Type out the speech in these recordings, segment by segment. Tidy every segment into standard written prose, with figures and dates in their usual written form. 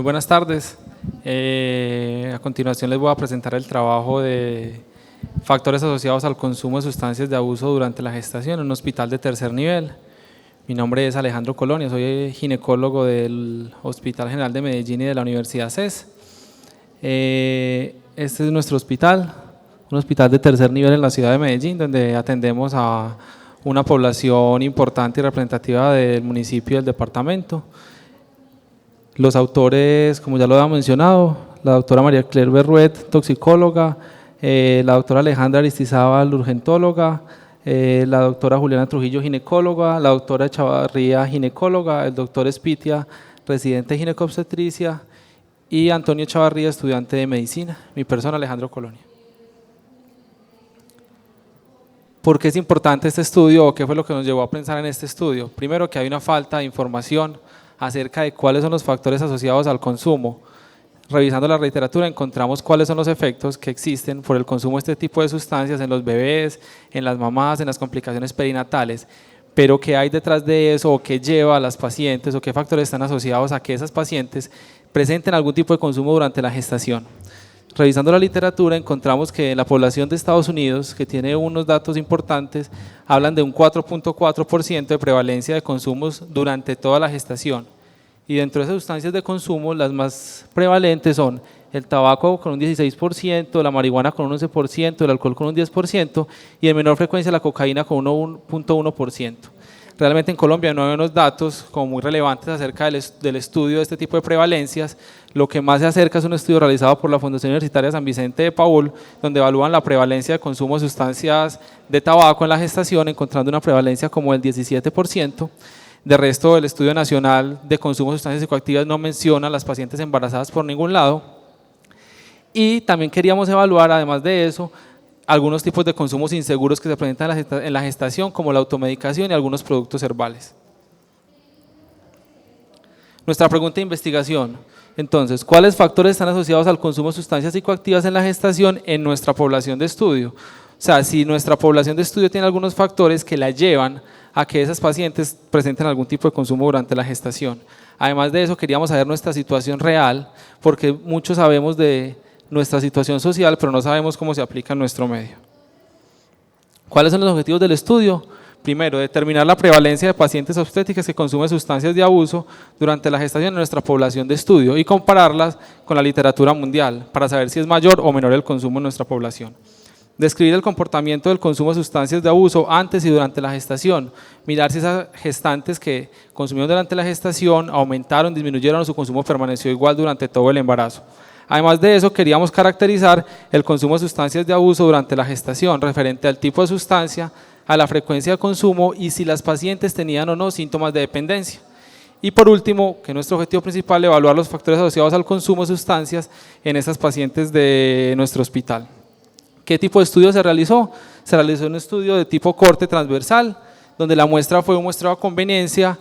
buenas tardes. A continuación les voy a presentar el trabajo de factores asociados al consumo de sustancias de abuso durante la gestación en un hospital de tercer nivel. Mi nombre es Alejandro Colonia, soy ginecólogo del Hospital General de Medellín y de la Universidad CES. Este es nuestro hospital, un hospital de tercer nivel en la ciudad de Medellín, donde atendemos a una población importante y representativa del municipio y del departamento. Los autores, como ya lo había mencionado, la doctora María Claire Berruet, toxicóloga, la doctora Alejandra Aristizábal, urgentóloga, la doctora Juliana Trujillo, ginecóloga, la doctora Chavarría, ginecóloga, el doctor Espitia, residente de ginecobstetricia, y Antonio Chavarría, estudiante de medicina. Mi persona, Alejandro Colonia. ¿Por qué es importante este estudio o qué fue lo que nos llevó a pensar en este estudio? Primero, que hay una falta de información acerca de cuáles son los factores asociados al consumo. Revisando la literatura encontramos cuáles son los efectos que existen por el consumo de este tipo de sustancias en los bebés, en las mamás, en las complicaciones perinatales, pero qué hay detrás de eso o qué lleva a las pacientes o qué factores están asociados a que esas pacientes presenten algún tipo de consumo durante la gestación. Revisando la literatura encontramos que la población de Estados Unidos, que tiene unos datos importantes, hablan de un 4.4% de prevalencia de consumos durante toda la gestación. Y dentro de esas sustancias de consumo, las más prevalentes son el tabaco con un 16%, la marihuana con un 11%, el alcohol con un 10% y en menor frecuencia la cocaína con un 1.1%. Realmente en Colombia no hay unos datos como muy relevantes acerca del estudio de este tipo de prevalencias. Lo que más se acerca es un estudio realizado por la Fundación Universitaria San Vicente de Paúl, donde evalúan la prevalencia de consumo de sustancias de tabaco en la gestación, encontrando una prevalencia como el 17%. De resto, el Estudio Nacional de Consumo de Sustancias Psicoactivas no menciona a las pacientes embarazadas por ningún lado. Y también queríamos evaluar, además de eso, algunos tipos de consumos inseguros que se presentan en la gestación, como la automedicación y algunos productos herbales. Nuestra pregunta de investigación, entonces, ¿cuáles factores están asociados al consumo de sustancias psicoactivas en la gestación en nuestra población de estudio? O sea, si nuestra población de estudio tiene algunos factores que la llevan a que esas pacientes presenten algún tipo de consumo durante la gestación. Además de eso, queríamos saber nuestra situación real, porque muchos sabemos de nuestra situación social, pero no sabemos cómo se aplica en nuestro medio. ¿Cuáles son los objetivos del estudio? Primero, determinar la prevalencia de pacientes obstétricas que consumen sustancias de abuso durante la gestación en nuestra población de estudio y compararlas con la literatura mundial para saber si es mayor o menor el consumo en nuestra población. Describir el comportamiento del consumo de sustancias de abuso antes y durante la gestación, mirar si esas gestantes que consumieron durante la gestación aumentaron, disminuyeron o su consumo permaneció igual durante todo el embarazo. Además de eso, queríamos caracterizar el consumo de sustancias de abuso durante la gestación, referente al tipo de sustancia, a la frecuencia de consumo y si las pacientes tenían o no síntomas de dependencia. Y por último, que nuestro objetivo principal, evaluar los factores asociados al consumo de sustancias en estas pacientes de nuestro hospital. ¿Qué tipo de estudio se realizó? Se realizó un estudio de tipo corte transversal, donde la muestra fue un muestreo a conveniencia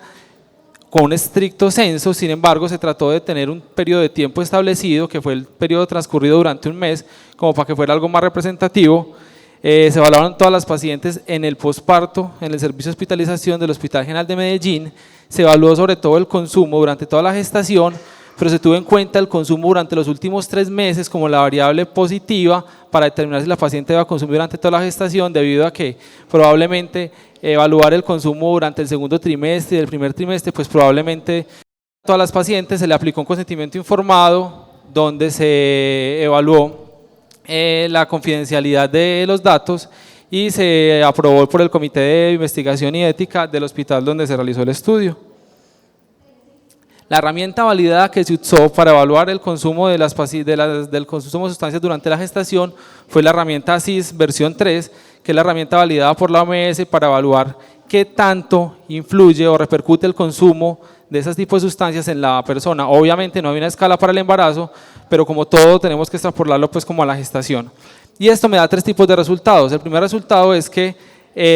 con un estricto censo. Sin embargo, se trató de tener un periodo de tiempo establecido, que fue el periodo transcurrido durante un mes, como para que fuera algo más representativo. Se evaluaron todas las pacientes en el posparto, en el servicio de hospitalización del Hospital General de Medellín. Se evaluó sobre todo el consumo durante toda la gestación, pero se tuvo en cuenta el consumo durante los últimos 3 meses como la variable positiva para determinar si la paciente iba a consumir durante toda la gestación, debido a que probablemente evaluar el consumo durante el segundo trimestre y el primer trimestre, pues probablemente a todas las pacientes se le aplicó un consentimiento informado donde se evaluó la confidencialidad de los datos y se aprobó por el Comité de Investigación y Ética del hospital donde se realizó el estudio. La herramienta validada que se usó para evaluar el consumo del consumo de sustancias durante la gestación fue la herramienta CIS versión 3, que es la herramienta validada por la OMS para evaluar qué tanto influye o repercute el consumo de esos tipos de sustancias en la persona. Obviamente no hay una escala para el embarazo, pero como todo tenemos que extrapolarlo pues como a la gestación. Y esto me da 3 tipos de resultados. El primer resultado es que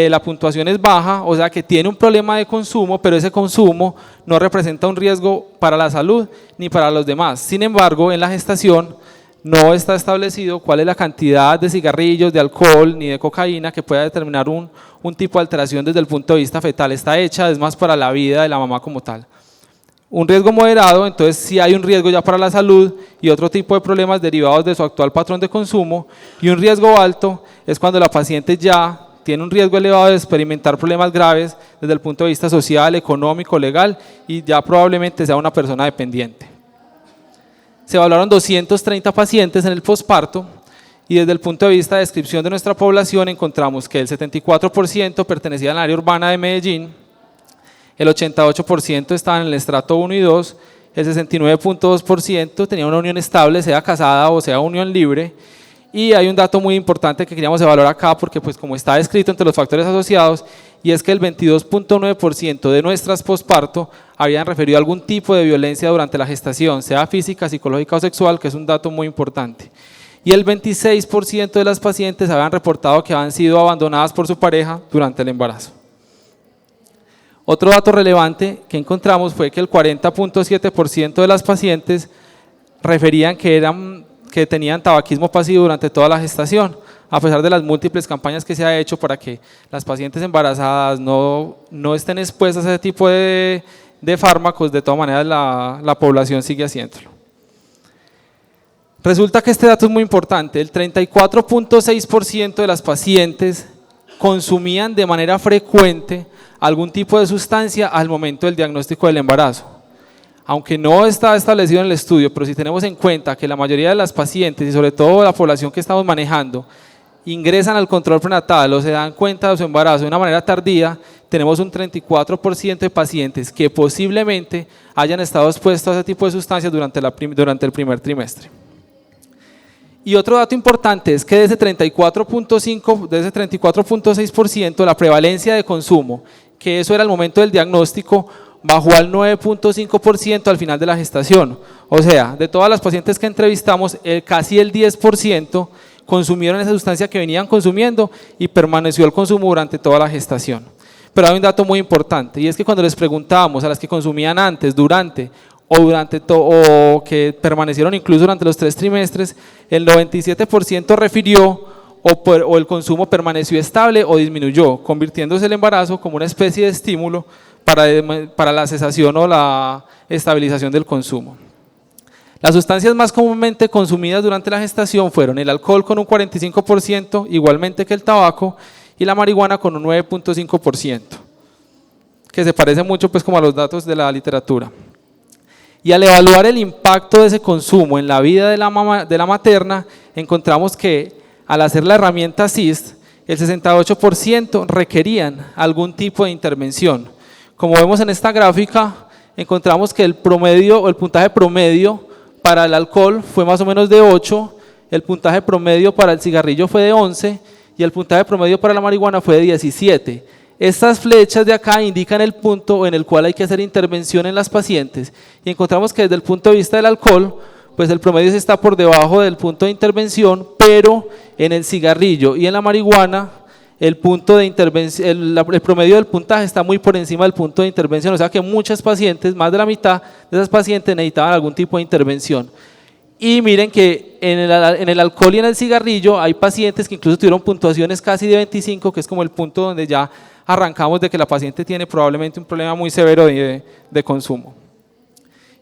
la puntuación es baja, o sea que tiene un problema de consumo, pero ese consumo no representa un riesgo para la salud ni para los demás. Sin embargo, en la gestación no está establecido cuál es la cantidad de cigarrillos, de alcohol ni de cocaína que pueda determinar un tipo de alteración desde el punto de vista fetal. Está hecha, es más para la vida de la mamá como tal. Un riesgo moderado, entonces sí hay un riesgo ya para la salud y otro tipo de problemas derivados de su actual patrón de consumo, y un riesgo alto es cuando la paciente ya tiene un riesgo elevado de experimentar problemas graves desde el punto de vista social, económico, legal, y ya probablemente sea una persona dependiente. Se evaluaron 230 pacientes en el posparto y desde el punto de vista de descripción de nuestra población encontramos que el 74% pertenecía al área urbana de Medellín, el 88% estaba en el estrato 1 y 2, el 69.2% tenía una unión estable, sea casada o sea unión libre, y hay un dato muy importante que queríamos evaluar acá porque pues como está descrito entre los factores asociados, y es que el 22.9% de nuestras posparto habían referido a algún tipo de violencia durante la gestación, sea física, psicológica o sexual, que es un dato muy importante. Y el 26% de las pacientes habían reportado que habían sido abandonadas por su pareja durante el embarazo. Otro dato relevante que encontramos fue que el 40.7% de las pacientes referían que tenían tabaquismo pasivo durante toda la gestación, a pesar de las múltiples campañas que se ha hecho para que las pacientes embarazadas no estén expuestas a ese tipo de fármacos. De todas maneras la población sigue haciéndolo. Resulta que este dato es muy importante, el 34.6% de las pacientes consumían de manera frecuente algún tipo de sustancia al momento del diagnóstico del embarazo. Aunque no está establecido en el estudio, pero si tenemos en cuenta que la mayoría de las pacientes y sobre todo la población que estamos manejando ingresan al control prenatal o se dan cuenta de su embarazo de una manera tardía, tenemos un 34% de pacientes que posiblemente hayan estado expuestos a ese tipo de sustancias durante el primer trimestre. Y otro dato importante es que de ese 34.6% la prevalencia de consumo, que eso era el momento del diagnóstico, bajó al 9.5% al final de la gestación. O sea, de todas las pacientes que entrevistamos, casi el 10% consumieron esa sustancia que venían consumiendo y permaneció el consumo durante toda la gestación. Pero hay un dato muy importante y es que cuando les preguntábamos a las que consumían antes, durante o que permanecieron incluso durante los 3 trimestres, el 97% refirió o el consumo permaneció estable o disminuyó, convirtiéndose el embarazo como una especie de estímulo para la cesación o la estabilización del consumo. Las sustancias más comúnmente consumidas durante la gestación fueron el alcohol con un 45%, igualmente que el tabaco, y la marihuana con un 9.5%, que se parece mucho pues como a los datos de la literatura. Y al evaluar el impacto de ese consumo en la vida de la materna, encontramos que al hacer la herramienta SIST, el 68% requerían algún tipo de intervención. Como vemos en esta gráfica, encontramos que el puntaje promedio para el alcohol fue más o menos de 8, el puntaje promedio para el cigarrillo fue de 11 y el puntaje promedio para la marihuana fue de 17. Estas flechas de acá indican el punto en el cual hay que hacer intervención en las pacientes y encontramos que desde el punto de vista del alcohol, pues el promedio está por debajo del punto de intervención, pero en el cigarrillo y en la marihuana el promedio del puntaje está muy por encima del punto de intervención, o sea que muchas pacientes, más de la mitad de esas pacientes necesitaban algún tipo de intervención. Y miren que en el alcohol y en el cigarrillo hay pacientes que incluso tuvieron puntuaciones casi de 25, que es como el punto donde ya arrancamos de que la paciente tiene probablemente un problema muy severo de consumo.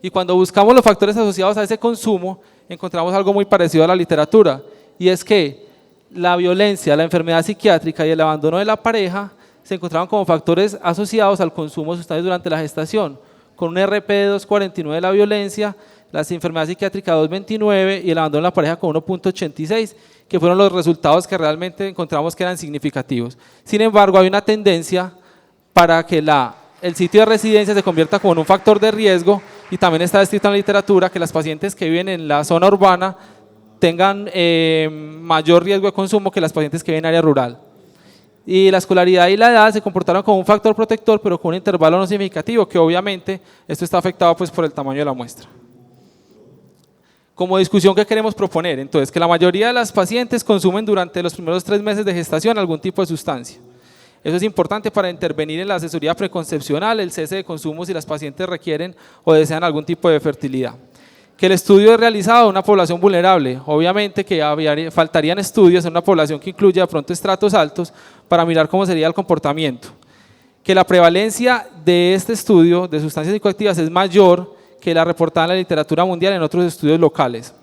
Y cuando buscamos los factores asociados a ese consumo, encontramos algo muy parecido a la literatura, y es que la violencia, la enfermedad psiquiátrica y el abandono de la pareja se encontraban como factores asociados al consumo de sustancias durante la gestación, con un RP de 2.49 de la violencia, la enfermedad psiquiátrica 2.29 y el abandono de la pareja con 1.86, que fueron los resultados que realmente encontramos que eran significativos. Sin embargo, hay una tendencia para que el sitio de residencia se convierta como en un factor de riesgo, y también está descrito en la literatura que las pacientes que viven en la zona urbana tengan mayor riesgo de consumo que las pacientes que viven en área rural. Y la escolaridad y la edad se comportaron como un factor protector, pero con un intervalo no significativo, que obviamente esto está afectado pues, por el tamaño de la muestra. Como discusión que queremos proponer, entonces, que la mayoría de las pacientes consumen durante los primeros 3 meses de gestación algún tipo de sustancia. Eso es importante para intervenir en la asesoría preconcepcional, el cese de consumo si las pacientes requieren o desean algún tipo de fertilidad. Que el estudio es realizado en una población vulnerable, obviamente que faltarían estudios en una población que incluya de pronto estratos altos para mirar cómo sería el comportamiento. que la prevalencia de este estudio de sustancias psicoactivas es mayor que la reportada en la literatura mundial en otros estudios locales.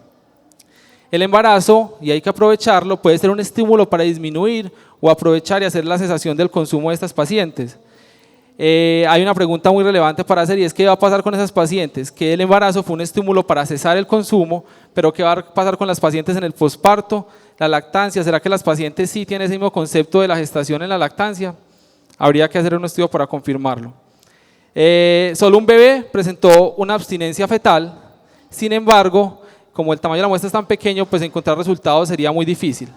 El embarazo, y hay que aprovecharlo, puede ser un estímulo para disminuir o aprovechar y hacer la cesación del consumo de estas pacientes. Hay una pregunta muy relevante para hacer y es ¿qué va a pasar con esas pacientes? Que el embarazo fue un estímulo para cesar el consumo, pero ¿qué va a pasar con las pacientes en el posparto? La lactancia, ¿será que las pacientes sí tienen ese mismo concepto de la gestación en la lactancia? Habría que hacer un estudio para confirmarlo. Solo un bebé presentó una abstinencia fetal, sin embargo, como el tamaño de la muestra es tan pequeño, pues encontrar resultados sería muy difícil.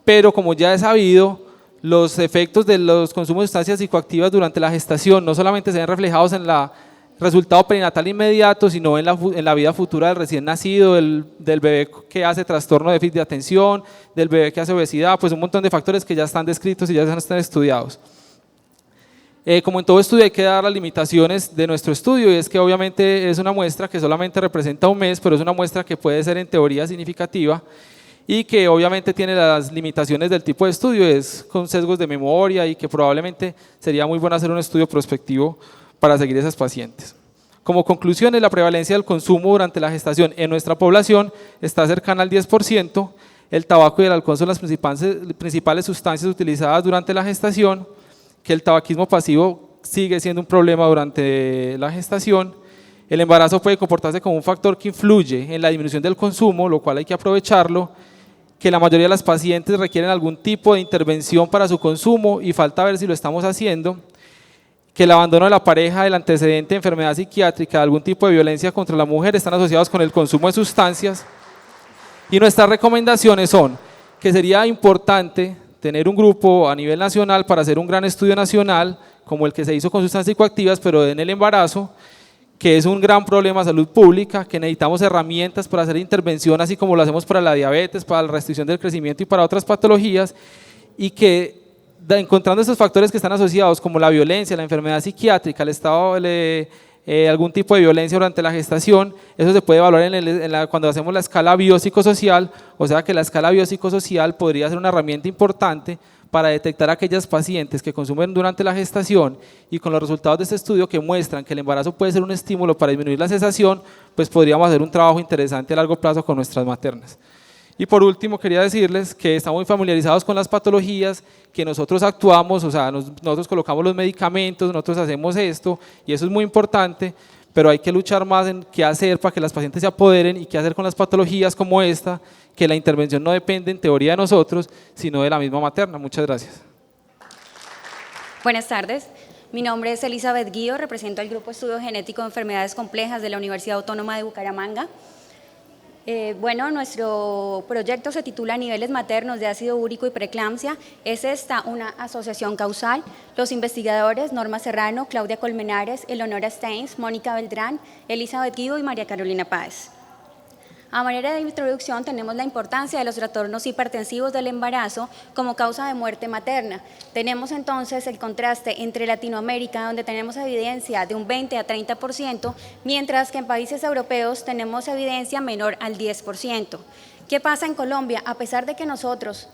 Pero como ya es sabido, los efectos de los consumos de sustancias psicoactivas durante la gestación no solamente se ven reflejados en el resultado perinatal inmediato, sino en la vida futura del recién nacido, del bebé que hace trastorno de déficit de atención, del bebé que hace obesidad, pues un montón de factores que ya están descritos y ya están estudiados. Como en todo estudio hay que dar las limitaciones de nuestro estudio y es que obviamente es una muestra que solamente representa un mes, pero es una muestra que puede ser en teoría significativa y que obviamente tiene las limitaciones del tipo de estudio, es con sesgos de memoria y que probablemente sería muy bueno hacer un estudio prospectivo para seguir esas pacientes. Como conclusiones, la prevalencia del consumo durante la gestación en nuestra población está cercana al 10%, el tabaco y el alcohol son las principales sustancias utilizadas durante la gestación, que el tabaquismo pasivo sigue siendo un problema durante la gestación, el embarazo puede comportarse como un factor que influye en la disminución del consumo, lo cual hay que aprovecharlo, que la mayoría de las pacientes requieren algún tipo de intervención para su consumo y falta ver si lo estamos haciendo, que el abandono de la pareja, el antecedente de enfermedad psiquiátrica, algún tipo de violencia contra la mujer están asociados con el consumo de sustancias y nuestras recomendaciones son que sería importante tener un grupo a nivel nacional para hacer un gran estudio nacional como el que se hizo con sustancias psicoactivas pero en el embarazo, que es un gran problema de salud pública, que necesitamos herramientas para hacer intervención así como lo hacemos para la diabetes, para la restricción del crecimiento y para otras patologías y que encontrando estos factores que están asociados como la violencia, la enfermedad psiquiátrica, el estado algún tipo de violencia durante la gestación, eso se puede evaluar cuando hacemos la escala biopsicosocial, o sea que la escala biopsicosocial podría ser una herramienta importante para detectar a aquellas pacientes que consumen durante la gestación y con los resultados de este estudio que muestran que el embarazo puede ser un estímulo para disminuir la cesación, pues podríamos hacer un trabajo interesante a largo plazo con nuestras maternas. Y por último quería decirles que estamos muy familiarizados con las patologías, que nosotros actuamos, o sea, nosotros colocamos los medicamentos, nosotros hacemos esto y eso es muy importante, pero hay que luchar más en qué hacer para que las pacientes se apoderen y qué hacer con las patologías como esta, que la intervención no depende en teoría de nosotros, sino de la misma materna. Muchas gracias. Buenas tardes. Mi nombre es Elizabeth Guío, represento al Grupo Estudio Genético de Enfermedades Complejas de la Universidad Autónoma de Bucaramanga. Bueno, nuestro proyecto se titula Niveles maternos de ácido úrico y preeclampsia. Es esta una asociación causal. Los investigadores Norma Serrano, Claudia Colmenares, Eleonora Steins, Mónica Beltrán, Elizabeth Guido y María Carolina Páez. A manera de introducción tenemos la importancia de los trastornos hipertensivos del embarazo como causa de muerte materna. Tenemos entonces el contraste entre Latinoamérica, donde tenemos evidencia de un 20 a 30%, mientras que en países europeos tenemos evidencia menor al 10%. ¿Qué pasa en Colombia? A pesar de que nosotros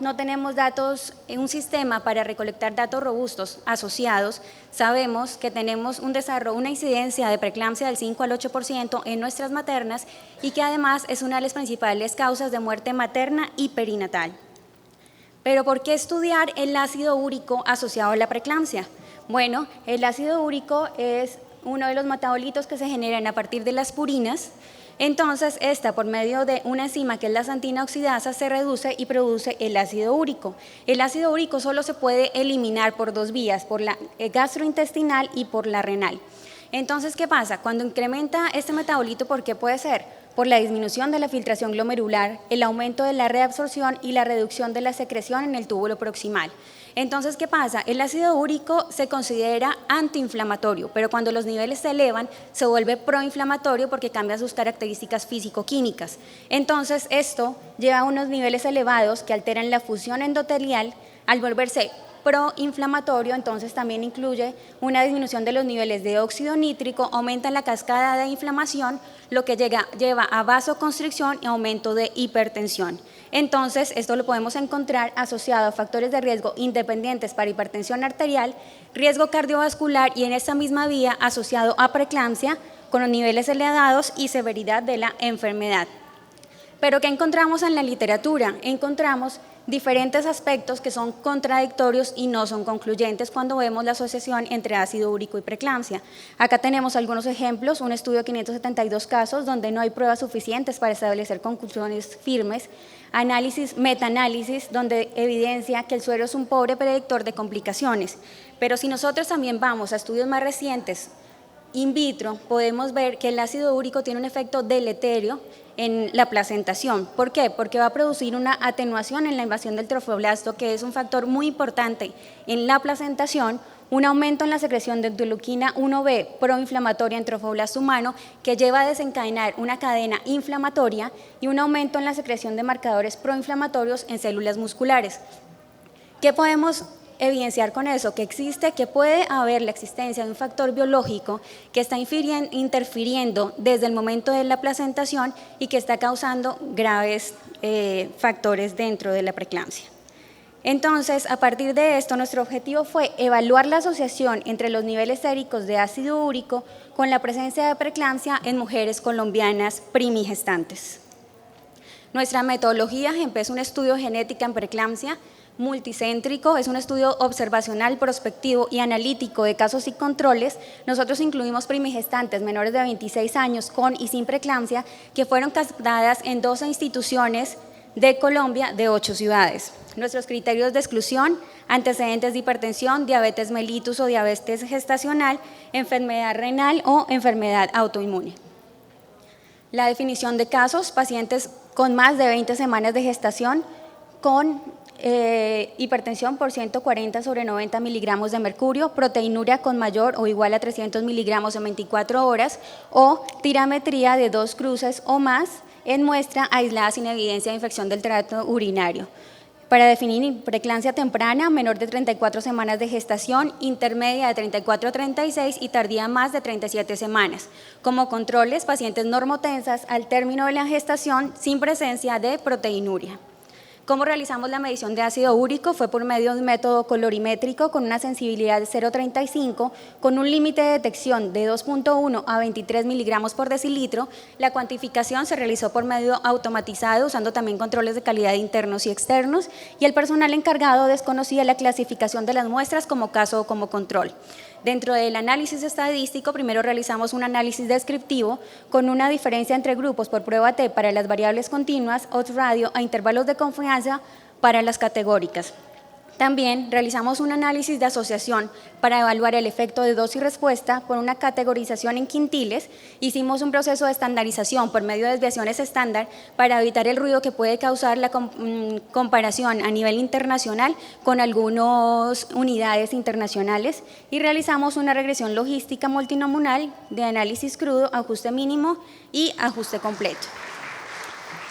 no tenemos datos en un sistema para recolectar datos robustos asociados, sabemos que tenemos una incidencia de preeclampsia del 5 al 8% en nuestras maternas y que además es una de las principales causas de muerte materna y perinatal. Pero ¿por qué estudiar el ácido úrico asociado a la preeclampsia? Bueno, el ácido úrico es uno de los metabolitos que se generan a partir de las purinas. Entonces, esta por medio de una enzima que es la xantina oxidasa se reduce y produce el ácido úrico. El ácido úrico solo se puede eliminar por dos vías, por la gastrointestinal y por la renal. Entonces, ¿qué pasa? Cuando incrementa este metabolito, ¿por qué puede ser? Por la disminución de la filtración glomerular, el aumento de la reabsorción y la reducción de la secreción en el túbulo proximal. Entonces, ¿qué pasa? El ácido úrico se considera antiinflamatorio, pero cuando los niveles se elevan, se vuelve proinflamatorio porque cambia sus características físico-químicas. Entonces, esto lleva a unos niveles elevados que alteran la fusión endotelial al volverse proinflamatorio, entonces también incluye una disminución de los niveles de óxido nítrico, aumenta la cascada de inflamación, lo que lleva a vasoconstricción y aumento de hipertensión. Entonces, esto lo podemos encontrar asociado a factores de riesgo independientes para hipertensión arterial, riesgo cardiovascular y en esta misma vía asociado a preeclampsia con los niveles elevados y severidad de la enfermedad. Pero ¿qué encontramos en la literatura? Encontramos diferentes aspectos que son contradictorios y no son concluyentes cuando vemos la asociación entre ácido úrico y preeclampsia. Acá tenemos algunos ejemplos, un estudio de 572 casos donde no hay pruebas suficientes para establecer conclusiones firmes, metaanálisis donde evidencia que el suero es un pobre predictor de complicaciones. Pero si nosotros también vamos a estudios más recientes, in vitro, podemos ver que el ácido úrico tiene un efecto deleterio en la placentación. ¿Por qué? Porque va a producir una atenuación en la invasión del trofoblasto, que es un factor muy importante en la placentación, un aumento en la secreción de interleuquina 1B proinflamatoria en trofoblasto humano, que lleva a desencadenar una cadena inflamatoria y un aumento en la secreción de marcadores proinflamatorios en células musculares. ¿Qué podemos evidenciar con eso? Que puede haber la existencia de un factor biológico que está interfiriendo desde el momento de la placentación y que está causando graves factores dentro de la preeclampsia. Entonces, a partir de esto, nuestro objetivo fue evaluar la asociación entre los niveles séricos de ácido úrico con la presencia de preeclampsia en mujeres colombianas primigestantes. Nuestra metodología es un estudio genética en preeclampsia multicéntrico, es un estudio observacional, prospectivo y analítico de casos y controles. Nosotros incluimos primigestantes menores de 26 años con y sin preeclampsia que fueron captadas en 12 instituciones de Colombia de 8 ciudades. Nuestros criterios de exclusión: antecedentes de hipertensión, diabetes mellitus o diabetes gestacional, enfermedad renal o enfermedad autoinmune. La definición de casos: pacientes con más de 20 semanas de gestación con hipertensión por 140/90 miligramos de mercurio, proteinuria con mayor o igual a 300 miligramos en 24 horas o tirametría de 2 cruces o más en muestra aislada sin evidencia de infección del tracto urinario. Para definir preeclampsia temprana, menor de 34 semanas de gestación, intermedia de 34 a 36 y tardía más de 37 semanas. Como controles: pacientes normotensas al término de la gestación sin presencia de proteinuria. ¿Cómo realizamos la medición de ácido úrico? Fue por medio de un método colorimétrico con una sensibilidad de 0,35, con un límite de detección de 2,1 a 23 miligramos por decilitro. La cuantificación se realizó por medio automatizado, usando también controles de calidad internos y externos, y el personal encargado desconocía la clasificación de las muestras como caso o como control. Dentro del análisis estadístico, primero realizamos un análisis descriptivo con una diferencia entre grupos por prueba T para las variables continuas, odds radio a intervalos de confianza para las categóricas. También realizamos un análisis de asociación para evaluar el efecto de dosis y respuesta por una categorización en quintiles. Hicimos un proceso de estandarización por medio de desviaciones estándar para evitar el ruido que puede causar la comparación a nivel internacional con algunas unidades internacionales, y realizamos una regresión logística multinominal de análisis crudo, ajuste mínimo y ajuste completo.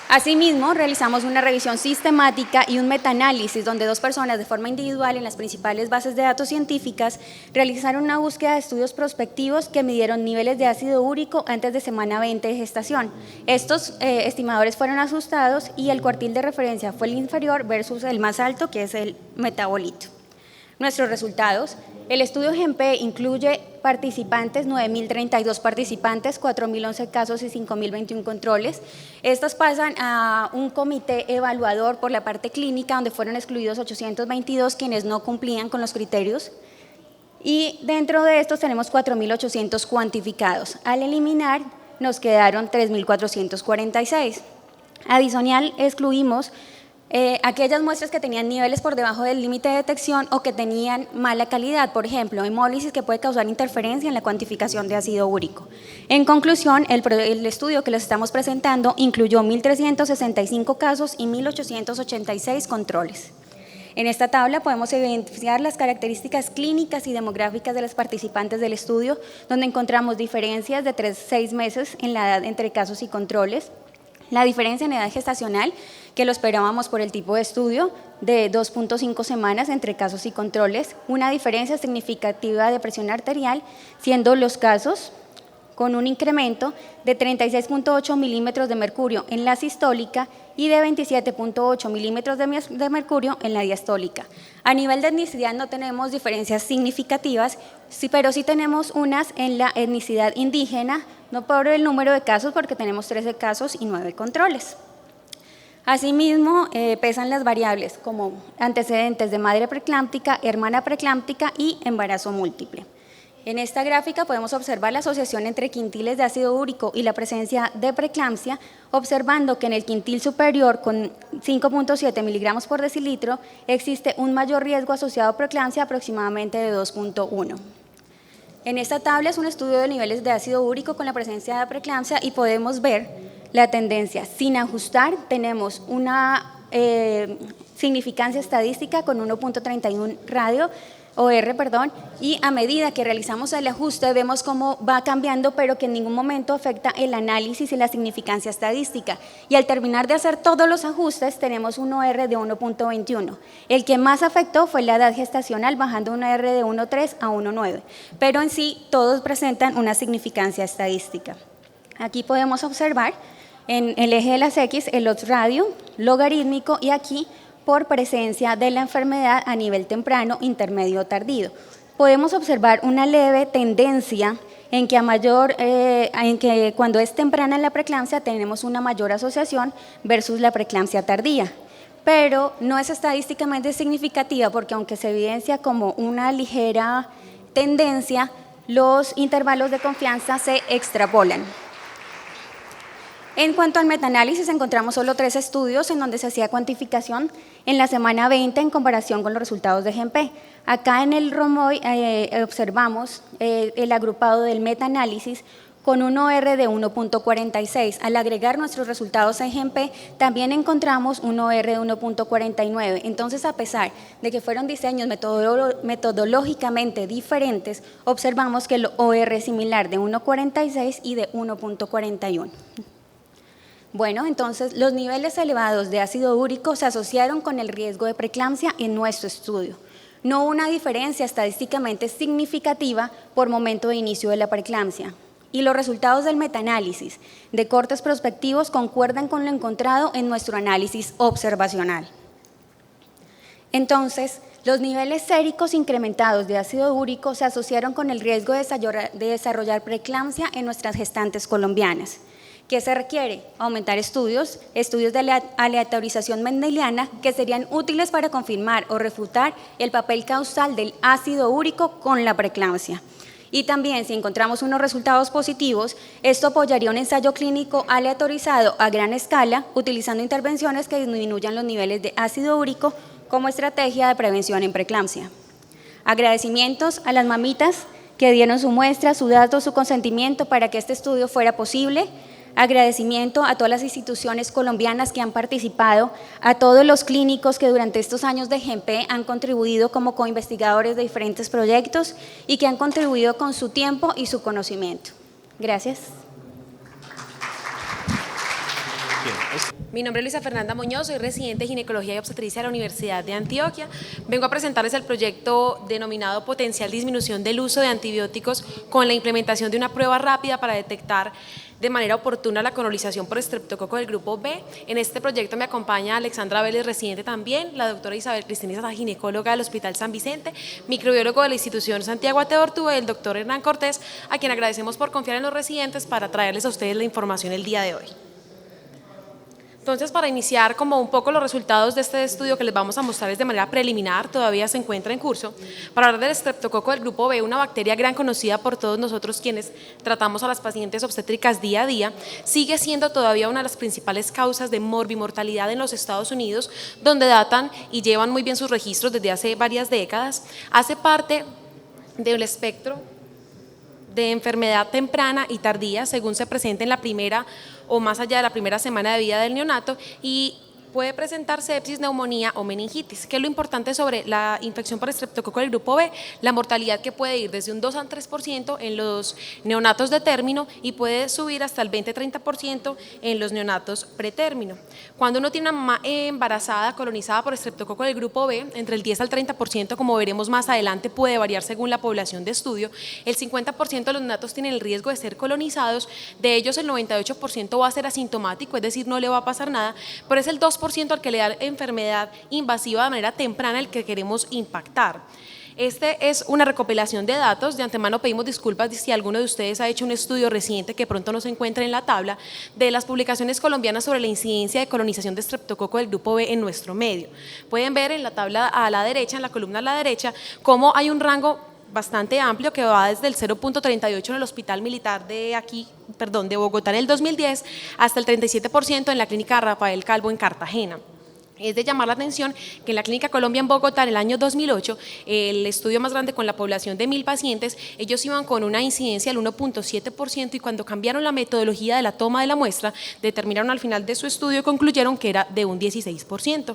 Asimismo, realizamos una revisión sistemática y un metaanálisis donde 2 personas de forma individual en las principales bases de datos científicas realizaron una búsqueda de estudios prospectivos que midieron niveles de ácido úrico antes de semana 20 de gestación. Estos estimadores fueron ajustados y el cuartil de referencia fue el inferior versus el más alto, que es el metabolito. Nuestros resultados: el estudio GEMPE incluye participantes, 9.032 participantes, 4.011 casos y 5.021 controles. Estos pasan a un comité evaluador por la parte clínica, donde fueron excluidos 822 quienes no cumplían con los criterios. Y dentro de estos tenemos 4.800 cuantificados. Al eliminar nos quedaron 3.446. Adicional, excluimos aquellas muestras que tenían niveles por debajo del límite de detección o que tenían mala calidad, por ejemplo, hemólisis que puede causar interferencia en la cuantificación de ácido úrico. En conclusión, el estudio que les estamos presentando incluyó 1.365 casos y 1.886 controles. En esta tabla podemos evidenciar las características clínicas y demográficas de los participantes del estudio, donde encontramos diferencias de 3 a 6 meses en la edad entre casos y controles. La diferencia en edad gestacional, que lo esperábamos por el tipo de estudio, de 2.5 semanas entre casos y controles, una diferencia significativa de presión arterial, siendo los casos con un incremento de 36.8 milímetros de mercurio en la sistólica y de 27.8 milímetros de mercurio en la diastólica. A nivel de etnicidad no tenemos diferencias significativas, pero sí tenemos unas en la etnicidad indígena, no por el número de casos, porque tenemos 13 casos y 9 controles. Asimismo, pesan las variables como antecedentes de madre preeclámptica, hermana preeclámptica y embarazo múltiple. En esta gráfica podemos observar la asociación entre quintiles de ácido úrico y la presencia de preeclampsia, observando que en el quintil superior con 5.7 miligramos por decilitro existe un mayor riesgo asociado a preeclampsia aproximadamente de 2.1. En esta tabla es un estudio de niveles de ácido úrico con la presencia de preeclampsia y podemos ver la tendencia. Sin ajustar tenemos una significancia estadística con 1.31 radio y a medida que realizamos el ajuste vemos cómo va cambiando, pero que en ningún momento afecta el análisis y la significancia estadística. Y al terminar de hacer todos los ajustes tenemos un OR de 1.21. El que más afectó fue la edad gestacional, bajando un OR de 1.3 a 1.9, pero en sí todos presentan una significancia estadística. Aquí podemos observar en el eje de las X el odds radio logarítmico y aquí por presencia de la enfermedad a nivel temprano, intermedio o tardío. Podemos observar una leve tendencia en que cuando es temprana la preeclampsia tenemos una mayor asociación versus la preeclampsia tardía, pero no es estadísticamente significativa porque aunque se evidencia como una ligera tendencia, los intervalos de confianza se extrapolan. En cuanto al metaanálisis, encontramos solo 3 estudios en donde se hacía cuantificación en la semana 20 en comparación con los resultados de GEMPE. Acá en el ROMOI observamos el agrupado del metaanálisis con un OR de 1.46. Al agregar nuestros resultados en GEMPE, también encontramos un OR de 1.49. Entonces, a pesar de que fueron diseños metodológicamente diferentes, observamos que el OR es similar de 1.46 y de 1.41. Bueno, entonces los niveles elevados de ácido úrico se asociaron con el riesgo de preeclampsia en nuestro estudio. No hubo una diferencia estadísticamente significativa por momento de inicio de la preeclampsia. Y los resultados del metaanálisis de cortes prospectivos concuerdan con lo encontrado en nuestro análisis observacional. Entonces, los niveles séricos incrementados de ácido úrico se asociaron con el riesgo de desarrollar preeclampsia en nuestras gestantes colombianas. ¿Qué se requiere? Aumentar estudios de aleatorización mendeliana que serían útiles para confirmar o refutar el papel causal del ácido úrico con la preeclampsia. Y también, si encontramos unos resultados positivos, esto apoyaría un ensayo clínico aleatorizado a gran escala, utilizando intervenciones que disminuyan los niveles de ácido úrico como estrategia de prevención en preeclampsia. Agradecimientos a las mamitas que dieron su muestra, su dato, su consentimiento para que este estudio fuera posible. Agradecimiento a todas las instituciones colombianas que han participado, a todos los clínicos que durante estos años de GEMPE han contribuido como coinvestigadores de diferentes proyectos y que han contribuido con su tiempo y su conocimiento. Gracias. Mi nombre es Luisa Fernanda Muñoz, soy residente de Ginecología y Obstetricia de la Universidad de Antioquia. Vengo a presentarles el proyecto denominado Potencial Disminución del Uso de Antibióticos con la implementación de una prueba rápida para detectar de manera oportuna la colonización por estreptococo del grupo B. En este proyecto me acompaña Alexandra Vélez, residente también, la doctora Isabel Cristina Izaza, ginecóloga del Hospital San Vicente, microbiólogo de la institución Santiago Ateortúa, y el doctor Hernán Cortés, a quien agradecemos por confiar en los residentes para traerles a ustedes la información el día de hoy. Entonces, para iniciar como un poco los resultados de este estudio que les vamos a mostrarles de manera preliminar, todavía se encuentra en curso, para hablar del estreptococo del grupo B, una bacteria gran conocida por todos nosotros quienes tratamos a las pacientes obstétricas día a día, sigue siendo todavía una de las principales causas de morbimortalidad en los Estados Unidos, donde datan y llevan muy bien sus registros desde hace varias décadas. Hace parte del espectro de enfermedad temprana y tardía, según se presenta en la primera o más allá de la primera semana de vida del neonato, y puede presentar sepsis, neumonía o meningitis. ¿Qué es lo importante sobre la infección por estreptococo del grupo B? La mortalidad, que puede ir desde un 2 al 3% en los neonatos de término y puede subir hasta el 20-30% en los neonatos pretérmino. Cuando uno tiene una mamá embarazada colonizada por estreptococo del grupo B, entre el 10 al 30%, como veremos más adelante, puede variar según la población de estudio. El 50% de los neonatos tienen el riesgo de ser colonizados, de ellos el 98% va a ser asintomático, es decir, no le va a pasar nada, pero es el 2% al que le da enfermedad invasiva de manera temprana el que queremos impactar. Este es una recopilación de datos. De antemano pedimos disculpas si alguno de ustedes ha hecho un estudio reciente que pronto no se encuentra en la tabla de las publicaciones colombianas sobre la incidencia de colonización de estreptococo del grupo B en nuestro medio. Pueden ver en la tabla a la derecha, en la columna a la derecha, cómo hay un rango bastante amplio que va desde el 0.38 en el Hospital Militar de Bogotá en el 2010 hasta el 37% en la Clínica Rafael Calvo en Cartagena. Es de llamar la atención que en la Clínica Colombia en Bogotá en el año 2008, el estudio más grande con la población de 1.000 pacientes, ellos iban con una incidencia del 1.7% y cuando cambiaron la metodología de la toma de la muestra, determinaron al final de su estudio y concluyeron que era de un 16%.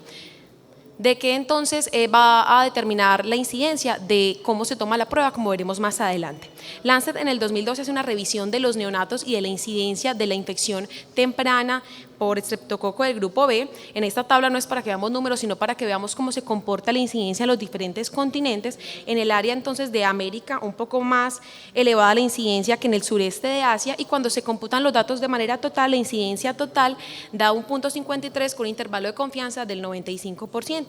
¿De qué entonces va a determinar la incidencia? De cómo se toma la prueba, como veremos más adelante. Lancet en el 2012 hace una revisión de los neonatos y de la incidencia de la infección temprana por estreptococo del grupo B. En esta tabla no es para que veamos números, sino para que veamos cómo se comporta la incidencia en los diferentes continentes. En el área entonces de América, un poco más elevada la incidencia que en el sureste de Asia, y cuando se computan los datos de manera total, la incidencia total da un 0.53 con un intervalo de confianza del 95%.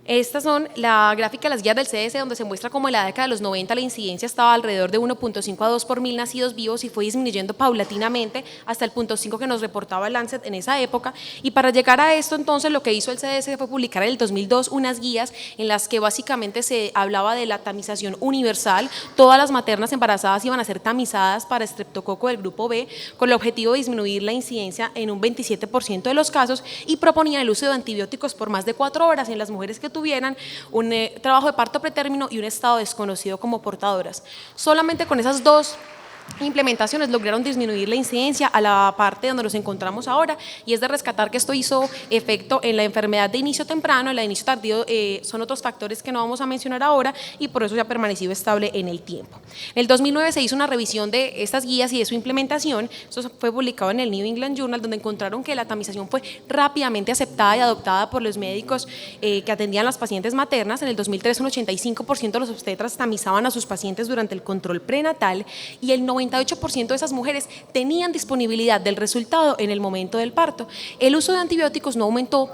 Estas son la gráfica de las guías del CDC, donde se muestra cómo en la década de los 90 la incidencia estaba alrededor de 1.5 a 2 por 1000 nacidos vivos y fue disminuyendo paulatinamente hasta el 0.5 que nos reportaba el Lancet en esa época. Y para llegar a esto, entonces, lo que hizo el CDC fue publicar en el 2002 unas guías en las que básicamente se hablaba de la tamización universal. Todas las maternas embarazadas iban a ser tamizadas para estreptococo del grupo B, con el objetivo de disminuir la incidencia en un 27% de los casos, y proponían el uso de antibióticos por más de 4 horas en las mujeres que tuvieran un trabajo de parto pretérmino y un estado desconocido como portadoras. Solamente con esas dos implementaciones lograron disminuir la incidencia a la parte donde nos encontramos ahora, y es de rescatar que esto hizo efecto en la enfermedad de inicio temprano. La de inicio tardío son otros factores que no vamos a mencionar ahora y por eso se ha permanecido estable en el tiempo. En el 2009 se hizo una revisión de estas guías y de su implementación. Esto fue publicado en el New England Journal, donde encontraron que la tamización fue rápidamente aceptada y adoptada por los médicos que atendían a las pacientes maternas. En el 2003 un 85% de los obstetras tamizaban a sus pacientes durante el control prenatal y el 98% de esas mujeres tenían disponibilidad del resultado en el momento del parto. El uso de antibióticos no aumentó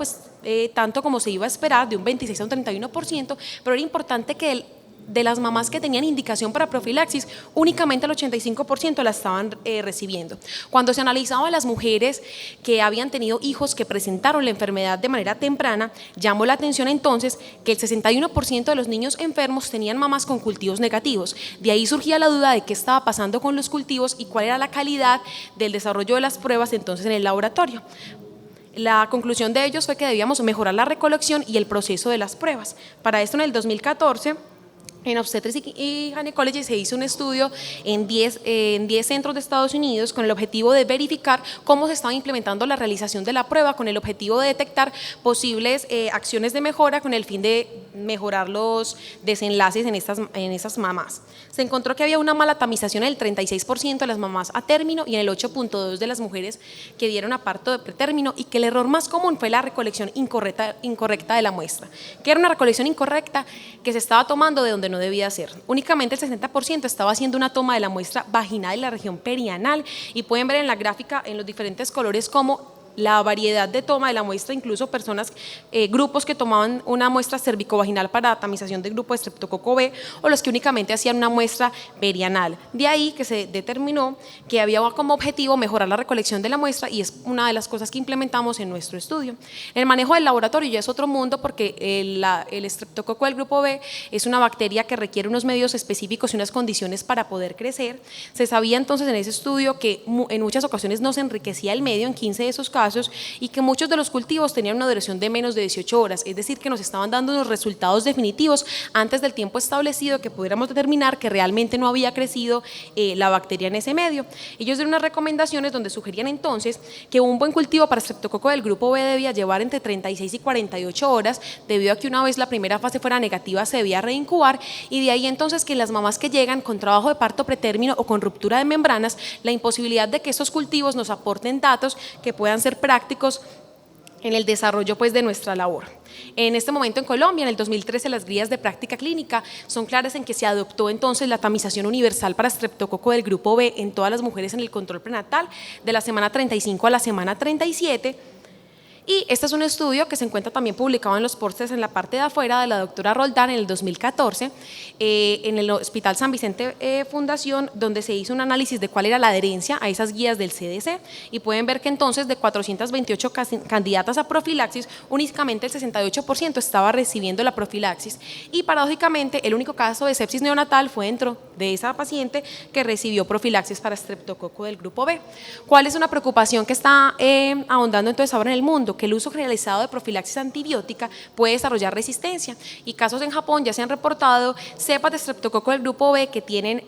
tanto como se iba a esperar, de un 26 a un 31%, pero era importante que de las mamás que tenían indicación para profilaxis, únicamente el 85% la estaban recibiendo. Cuando se analizaban las mujeres que habían tenido hijos que presentaron la enfermedad de manera temprana, llamó la atención entonces que el 61% de los niños enfermos tenían mamás con cultivos negativos. De ahí surgía la duda de qué estaba pasando con los cultivos y cuál era la calidad del desarrollo de las pruebas entonces en el laboratorio. La conclusión de ellos fue que debíamos mejorar la recolección y el proceso de las pruebas. Para esto, en el 2014, en Obstetrics y Gynecology se hizo un estudio en 10 centros de Estados Unidos con el objetivo de verificar cómo se estaba implementando la realización de la prueba, con el objetivo de detectar posibles acciones de mejora con el fin de mejorar los desenlaces en estas mamás. Se encontró que había una mala tamización en el 36% de las mamás a término y en el 8.2% de las mujeres que dieron a parto de pretérmino, y que el error más común fue la recolección incorrecta de la muestra. ¿Qué era una recolección incorrecta? Que se estaba tomando de donde no debía ser. Únicamente el 60% estaba haciendo una toma de la muestra vaginal y la región perianal, y pueden ver en la gráfica en los diferentes colores cómo la variedad de toma de la muestra, incluso grupos que tomaban una muestra cervicovaginal para tamización del grupo de estreptococo B, o los que únicamente hacían una muestra perianal. De ahí que se determinó que había como objetivo mejorar la recolección de la muestra, y es una de las cosas que implementamos en nuestro estudio. El manejo del laboratorio ya es otro mundo, porque el estreptococo del grupo B es una bacteria que requiere unos medios específicos y unas condiciones para poder crecer. Se sabía entonces en ese estudio que en muchas ocasiones no se enriquecía el medio, en 15 de esos casos, casos y que muchos de los cultivos tenían una duración de menos de 18 horas, es decir, que nos estaban dando unos resultados definitivos antes del tiempo establecido que pudiéramos determinar que realmente no había crecido la bacteria en ese medio. Ellos dieron unas recomendaciones donde sugerían entonces que un buen cultivo para estreptococo del grupo B debía llevar entre 36 y 48 horas, debido a que una vez la primera fase fuera negativa se debía reincubar, y de ahí entonces que las mamás que llegan con trabajo de parto pretérmino o con ruptura de membranas, la imposibilidad de que estos cultivos nos aporten datos que puedan ser prácticos en el desarrollo pues de nuestra labor. En este momento en Colombia, en el 2013, las guías de práctica clínica son claras en que se adoptó entonces la tamización universal para estreptococo del grupo B en todas las mujeres en el control prenatal de la semana 35 a la semana 37. Y este es un estudio que se encuentra también publicado en los pósters en la parte de afuera de la doctora Roldán en el 2014 en el Hospital San Vicente Fundación, donde se hizo un análisis de cuál era la adherencia a esas guías del CDC, y pueden ver que entonces de 428 candidatas a profilaxis, únicamente el 68% estaba recibiendo la profilaxis, y paradójicamente el único caso de sepsis neonatal fue dentro de esa paciente que recibió profilaxis para estreptococo del grupo B. ¿Cuál es una preocupación que está ahondando entonces ahora en el mundo? Que el uso generalizado de profilaxis antibiótica puede desarrollar resistencia, y casos en Japón ya se han reportado cepas de estreptococo del grupo B que tienen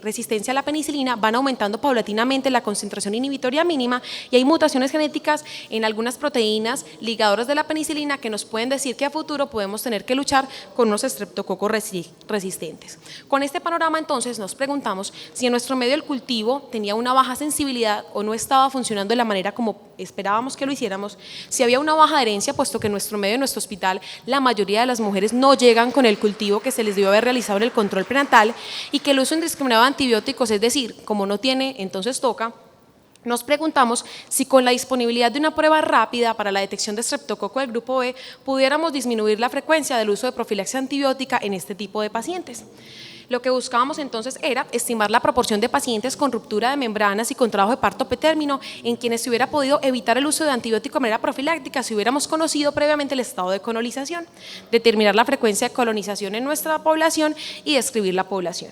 resistencia a la penicilina, van aumentando paulatinamente la concentración inhibitoria mínima, y hay mutaciones genéticas en algunas proteínas ligadoras de la penicilina que nos pueden decir que a futuro podemos tener que luchar con unos estreptococos resistentes. Con este panorama entonces nos preguntamos si en nuestro medio el cultivo tenía una baja sensibilidad o no estaba funcionando de la manera como esperábamos que lo hiciéramos, si había una baja adherencia, puesto que en nuestro medio, en nuestro hospital, la mayoría de las mujeres no llegan con el cultivo que se les debió haber realizado en el control prenatal, y que el uso indiscriminado de antibióticos, es decir, como no tiene, entonces toca. Nos preguntamos si con la disponibilidad de una prueba rápida para la detección de estreptococo del grupo B pudiéramos disminuir la frecuencia del uso de profilaxis antibiótica en este tipo de pacientes. Lo que buscábamos entonces era estimar la proporción de pacientes con ruptura de membranas y con trabajo de parto pretérmino en quienes se hubiera podido evitar el uso de antibiótico de manera profiláctica si hubiéramos conocido previamente el estado de colonización, determinar la frecuencia de colonización en nuestra población y describir la población.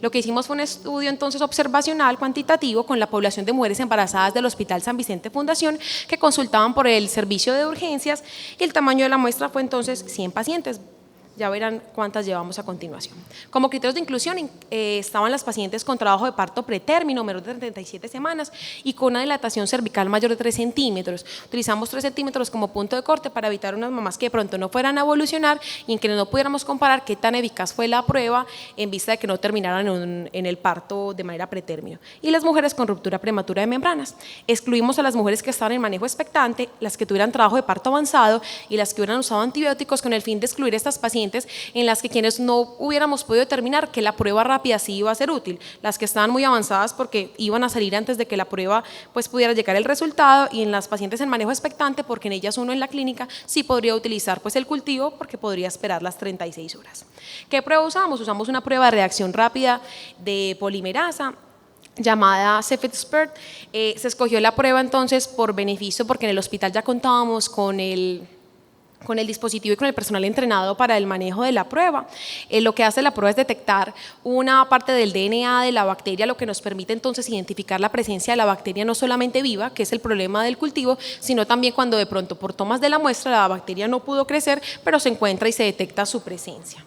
Lo que hicimos fue un estudio entonces observacional cuantitativo con la población de mujeres embarazadas del Hospital San Vicente Fundación que consultaban por el servicio de urgencias, y el tamaño de la muestra fue entonces 100 pacientes. Ya verán cuántas llevamos a continuación. Como criterios de inclusión estaban las pacientes con trabajo de parto pretérmino, menor de 37 semanas, y con una dilatación cervical mayor de 3 centímetros. Utilizamos 3 centímetros como punto de corte para evitar unas mamás que de pronto no fueran a evolucionar y en que no pudiéramos comparar qué tan eficaz fue la prueba en vista de que no terminaran en el parto de manera pretérmino. Y las mujeres con ruptura prematura de membranas. Excluimos a las mujeres que estaban en manejo expectante, las que tuvieran trabajo de parto avanzado y las que hubieran usado antibióticos, con el fin de excluir estas pacientes en las que quienes no hubiéramos podido determinar que la prueba rápida sí iba a ser útil, las que estaban muy avanzadas porque iban a salir antes de que la prueba pues pudiera llegar el resultado, y en las pacientes en manejo expectante porque en ellas uno en la clínica sí podría utilizar pues el cultivo porque podría esperar las 36 horas. ¿Qué prueba usamos? Usamos una prueba de reacción rápida de polimerasa llamada Cepheid-Spert. Se escogió la prueba entonces por beneficio porque en el hospital ya contábamos con el dispositivo y con el personal entrenado para el manejo de la prueba. Lo que hace la prueba es detectar una parte del DNA de la bacteria, lo que nos permite entonces identificar la presencia de la bacteria no solamente viva, que es el problema del cultivo, sino también cuando de pronto por tomas de la muestra la bacteria no pudo crecer, pero se encuentra y se detecta su presencia.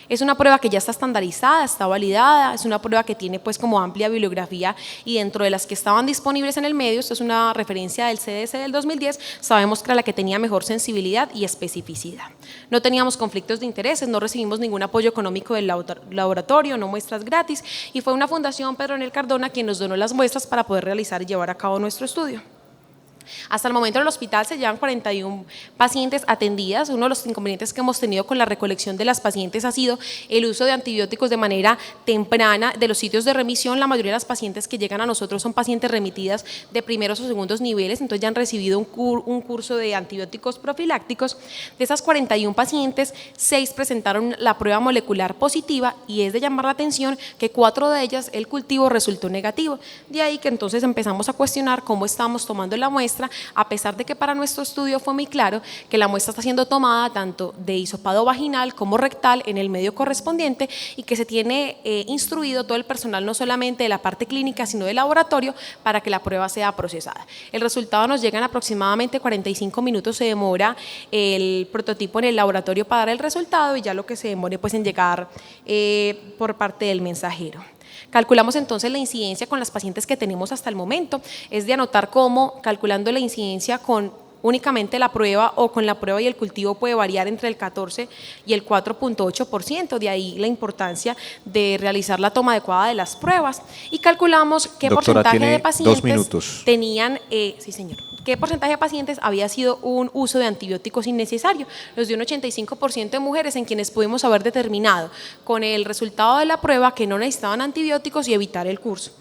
Es una prueba que ya está estandarizada, está validada, es una prueba que tiene pues como amplia bibliografía, y dentro de las que estaban disponibles en el medio, esto es una referencia del CDC del 2010, sabemos que era la que tenía mejor sensibilidad y especificidad. No teníamos conflictos de intereses, no recibimos ningún apoyo económico del laboratorio, no muestras gratis, y fue una fundación Pedro Nel Cardona quien nos donó las muestras para poder realizar y llevar a cabo nuestro estudio. Hasta el momento en el hospital se llevan 41 pacientes atendidas. Uno de los inconvenientes que hemos tenido con la recolección de las pacientes ha sido el uso de antibióticos de manera temprana de los sitios de remisión. La mayoría de las pacientes que llegan a nosotros son pacientes remitidas de primeros o segundos niveles, entonces ya han recibido un curso de antibióticos profilácticos. De esas 41 pacientes, 6 presentaron la prueba molecular positiva, y es de llamar la atención que 4 de ellas el cultivo resultó negativo. De ahí que entonces empezamos a cuestionar cómo estábamos tomando la muestra muestra, a pesar de que para nuestro estudio fue muy claro que la muestra está siendo tomada tanto de hisopado vaginal como rectal en el medio correspondiente y que se tiene instruido todo el personal, no solamente de la parte clínica, sino del laboratorio, para que la prueba sea procesada. El resultado nos llega en aproximadamente 45 minutos, se demora el prototipo en el laboratorio para dar el resultado y ya lo que se demore pues en llegar por parte del mensajero. Calculamos entonces la incidencia con las pacientes que tenemos hasta el momento. Es de anotar cómo, calculando la incidencia con únicamente la prueba o con la prueba y el cultivo, puede variar entre el 14 y el 4.8%, de ahí la importancia de realizar la toma adecuada de las pruebas. Y calculamos qué Doctora, porcentaje tiene de pacientes 2 minutos. tenían, sí señor, qué porcentaje de pacientes había sido un uso de antibióticos innecesario. Nos dio un 85% de mujeres en quienes pudimos haber determinado con el resultado de la prueba que no necesitaban antibióticos y evitar el curso.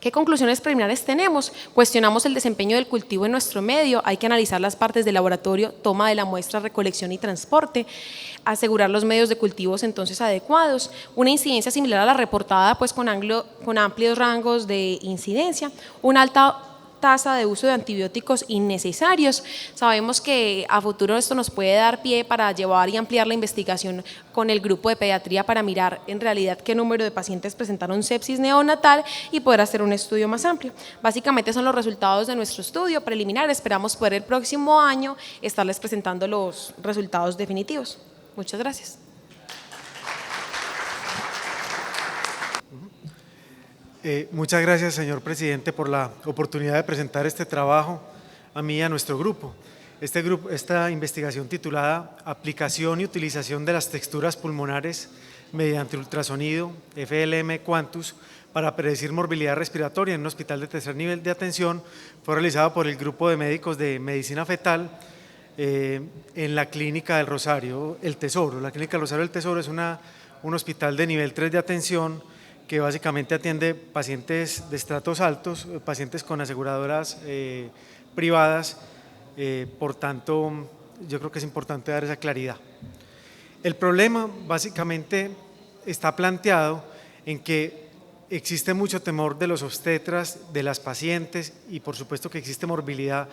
¿Qué conclusiones preliminares tenemos? Cuestionamos el desempeño del cultivo en nuestro medio, hay que analizar las partes del laboratorio, toma de la muestra, recolección y transporte, asegurar los medios de cultivos entonces adecuados, una incidencia similar a la reportada pues con amplios rangos de incidencia, una alta tasa de uso de antibióticos innecesarios. Sabemos que a futuro esto nos puede dar pie para llevar y ampliar la investigación con el grupo de pediatría para mirar en realidad qué número de pacientes presentaron sepsis neonatal y poder hacer un estudio más amplio. Básicamente son los resultados de nuestro estudio preliminar. Esperamos poder el próximo año estarles presentando los resultados definitivos. Muchas gracias. Muchas gracias, señor presidente, por la oportunidad de presentar este trabajo a mí y a nuestro grupo. Esta investigación titulada Aplicación y utilización de las texturas pulmonares mediante ultrasonido FLM Quantus para predecir morbilidad respiratoria en un hospital de tercer nivel de atención fue realizada por el grupo de médicos de medicina fetal en la Clínica del Rosario El Tesoro. La Clínica del Rosario El Tesoro es un hospital de nivel 3 de atención que básicamente atiende pacientes de estratos altos, pacientes con aseguradoras privadas, por tanto yo creo que es importante dar esa claridad. El problema básicamente está planteado en que existe mucho temor de los obstetras, de las pacientes y por supuesto que existe morbilidad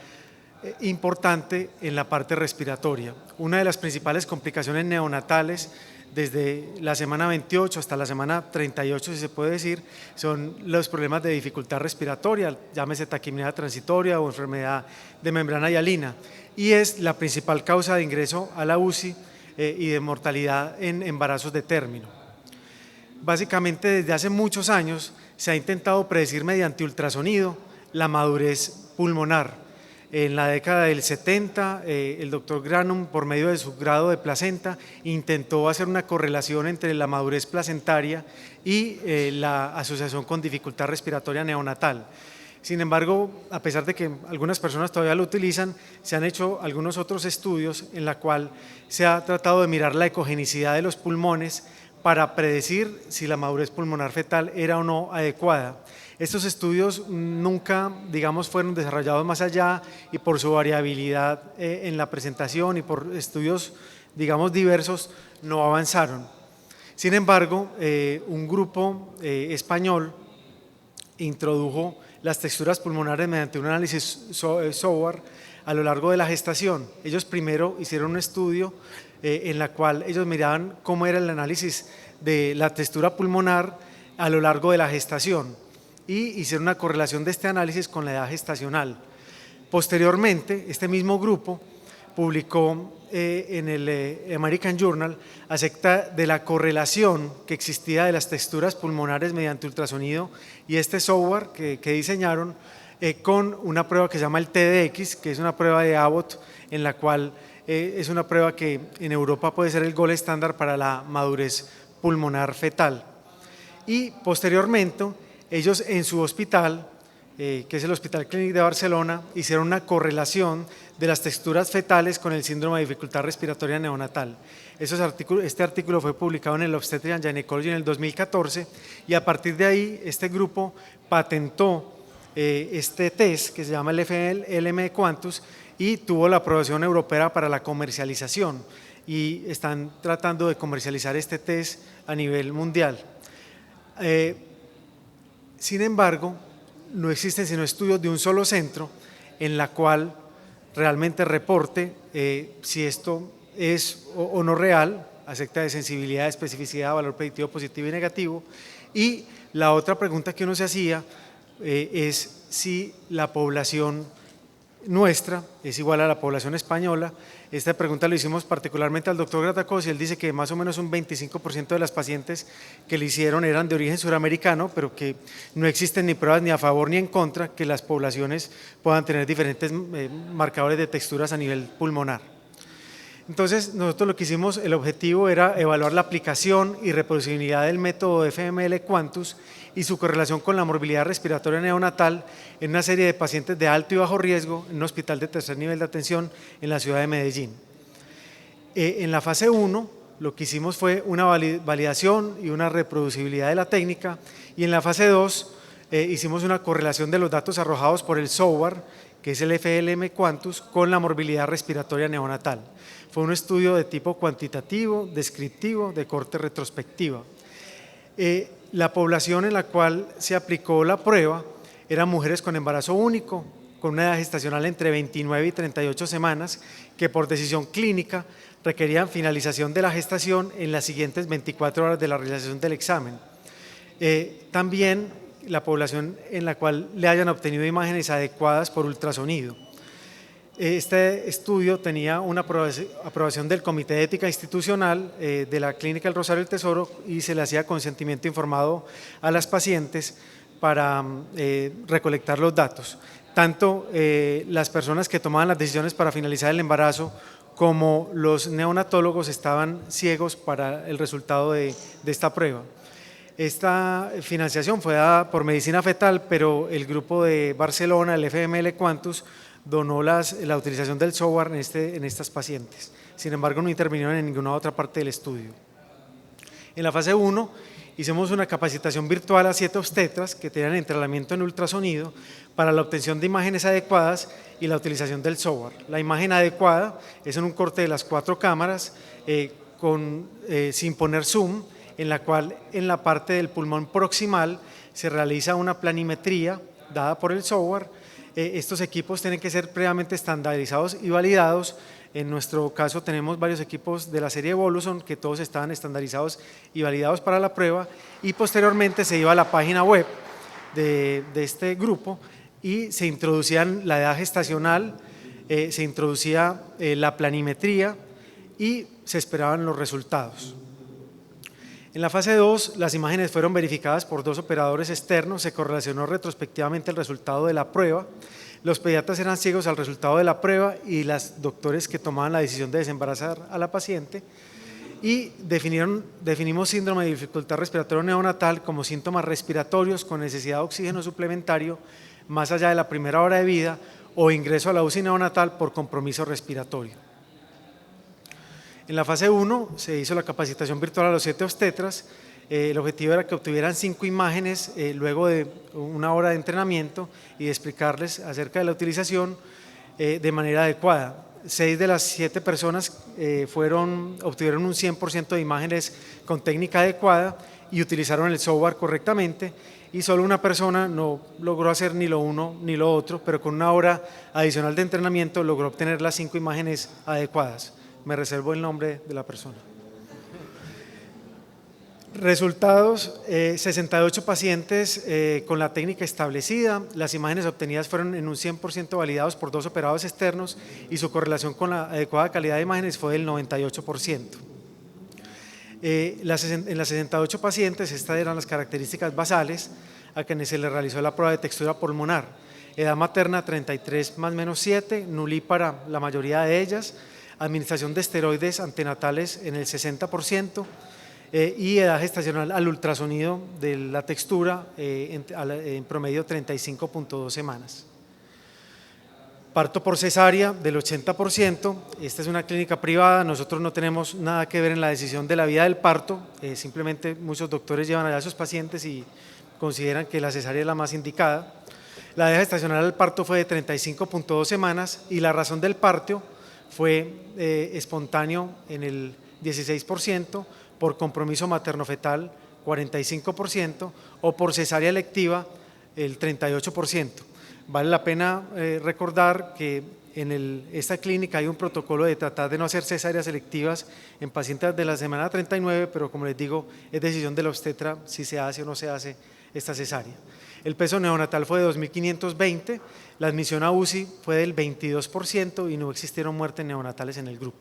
importante en la parte respiratoria. Una de las principales complicaciones neonatales desde la semana 28 hasta la semana 38, si se puede decir, son los problemas de dificultad respiratoria, llámese taquimia transitoria o enfermedad de membrana hialina, y es la principal causa de ingreso a la UCI y de mortalidad en embarazos de término. Básicamente desde hace muchos años se ha intentado predecir mediante ultrasonido la madurez pulmonar. En la década del 70, el doctor Granum, por medio de su grado de placenta, intentó hacer una correlación entre la madurez placentaria y la asociación con dificultad respiratoria neonatal. Sin embargo, a pesar de que algunas personas todavía lo utilizan, se han hecho algunos otros estudios en la cual se ha tratado de mirar la ecogenicidad de los pulmones para predecir si la madurez pulmonar fetal era o no adecuada. Estos estudios nunca, digamos, fueron desarrollados más allá y por su variabilidad en la presentación y por estudios, digamos, diversos, no avanzaron. Sin embargo, un grupo español introdujo las texturas pulmonares mediante un análisis SOWAR a lo largo de la gestación. Ellos primero hicieron un estudio en la cual ellos miraban cómo era el análisis de la textura pulmonar a lo largo de la gestación y hicieron una correlación de este análisis con la edad gestacional. Posteriormente, este mismo grupo publicó en el American Journal acerca de la correlación que existía de las texturas pulmonares mediante ultrasonido y este software que diseñaron con una prueba que se llama el TDX, que es una prueba de Abbott, en la cual es una prueba que en Europa puede ser el gold estándar para la madurez pulmonar fetal. Y posteriormente, ellos en su hospital, que es el Hospital Clínic de Barcelona, hicieron una correlación de las texturas fetales con el síndrome de dificultad respiratoria neonatal. Este artículo fue publicado en el Obstetrics and Gynecology en el 2014 y a partir de ahí este grupo patentó este test que se llama el FLM Quantus y tuvo la aprobación europea para la comercialización y están tratando de comercializar este test a nivel mundial. Sin embargo, no existen sino estudios de un solo centro en la cual realmente reporte si esto es o no real, acerca de sensibilidad, especificidad, valor predictivo positivo y negativo. Y la otra pregunta que uno se hacía es si la población nuestra es igual a la población española. Esta pregunta lo hicimos particularmente al doctor Gratacos y él dice que más o menos un 25% de las pacientes que le hicieron eran de origen suramericano, pero que no existen ni pruebas ni a favor ni en contra que las poblaciones puedan tener diferentes marcadores de texturas a nivel pulmonar. Entonces, nosotros lo que hicimos, el objetivo era evaluar la aplicación y reproducibilidad del método FML Quantus y su correlación con la morbilidad respiratoria neonatal en una serie de pacientes de alto y bajo riesgo en un hospital de tercer nivel de atención en la ciudad de Medellín. En la fase 1, lo que hicimos fue una validación y una reproducibilidad de la técnica, y en la fase 2 hicimos una correlación de los datos arrojados por el software, que es el FML Quantus, con la morbilidad respiratoria neonatal. Fue un estudio de tipo cuantitativo, descriptivo, de corte retrospectiva. La población en la cual se aplicó la prueba eran mujeres con embarazo único, con una edad gestacional entre 29 y 38 semanas, que por decisión clínica requerían finalización de la gestación en las siguientes 24 horas de la realización del examen. También la población en la cual le hayan obtenido imágenes adecuadas por ultrasonido. Este estudio tenía una aprobación del Comité de Ética Institucional de la Clínica El Rosario del Tesoro y se le hacía consentimiento informado a las pacientes para recolectar los datos. Tanto las personas que tomaban las decisiones para finalizar el embarazo como los neonatólogos estaban ciegos para el resultado de esta prueba. Esta financiación fue dada por Medicina Fetal, pero el grupo de Barcelona, el FML Quantus, donó la utilización del software en estas pacientes. Sin embargo, no intervinieron en ninguna otra parte del estudio. En la fase 1 hicimos una capacitación virtual a 7 obstetras que tenían entrenamiento en ultrasonido para la obtención de imágenes adecuadas y la utilización del software. La imagen adecuada es en un corte de las 4 cámaras sin poner zoom, en la cual en la parte del pulmón proximal se realiza una planimetría dada por el software. Estos equipos tienen que ser previamente estandarizados y validados. En nuestro caso tenemos varios equipos de la serie Voluson que todos estaban estandarizados y validados para la prueba, y posteriormente se iba a la página web de este grupo y se introducían la edad gestacional, se introducía la planimetría y se esperaban los resultados. En la fase 2, las imágenes fueron verificadas por 2 operadores externos, se correlacionó retrospectivamente el resultado de la prueba. Los pediatras eran ciegos al resultado de la prueba y los doctores que tomaban la decisión de desembarazar a la paciente, y definimos síndrome de dificultad respiratoria neonatal como síntomas respiratorios con necesidad de oxígeno suplementario más allá de la primera hora de vida o ingreso a la UCI neonatal por compromiso respiratorio. En la fase 1 se hizo la capacitación virtual a los 7 obstetras. El objetivo era que obtuvieran 5 imágenes luego de una hora de entrenamiento y de explicarles acerca de la utilización de manera adecuada. 6 de las 7 personas obtuvieron un 100% de imágenes con técnica adecuada y utilizaron el software correctamente, y solo una persona no logró hacer ni lo uno ni lo otro, pero con una hora adicional de entrenamiento logró obtener las 5 imágenes adecuadas. Me reservo el nombre de la persona. Resultados: 68 pacientes con la técnica establecida. Las imágenes obtenidas fueron en un 100% validados por 2 operadores externos y su correlación con la adecuada calidad de imágenes fue del 98%. En las 68 pacientes, estas eran las características basales a quienes se les realizó la prueba de textura pulmonar. Edad materna 33 más menos 7, nulípara la mayoría de ellas, administración de esteroides antenatales en el 60%, y edad gestacional al ultrasonido de la textura en promedio 35.2 semanas. Parto por cesárea del 80%, esta es una clínica privada, nosotros no tenemos nada que ver en la decisión de la vía del parto, simplemente muchos doctores llevan allá a sus pacientes y consideran que la cesárea es la más indicada. La edad gestacional al parto fue de 35.2 semanas y la razón del parto fue espontáneo en el 16%, por compromiso materno-fetal 45% o por cesárea electiva el 38%. Vale la pena recordar que en esta clínica hay un protocolo de tratar de no hacer cesáreas selectivas en pacientes de la semana 39, pero como les digo, es decisión del obstetra si se hace o no se hace esta cesárea. El peso neonatal fue de 2.520, la admisión a UCI fue del 22% y no existieron muertes neonatales en el grupo.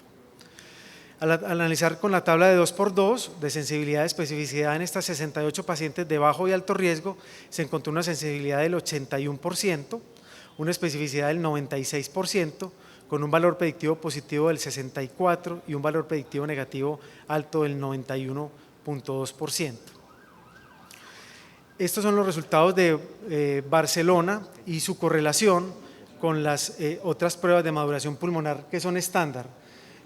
Al analizar con la tabla de 2x2 de sensibilidad y especificidad en estas 68 pacientes de bajo y alto riesgo, se encontró una sensibilidad del 81%, una especificidad del 96%, con un valor predictivo positivo del 64% y un valor predictivo negativo alto del 91.2%. Estos son los resultados de Barcelona y su correlación con las otras pruebas de maduración pulmonar que son estándar.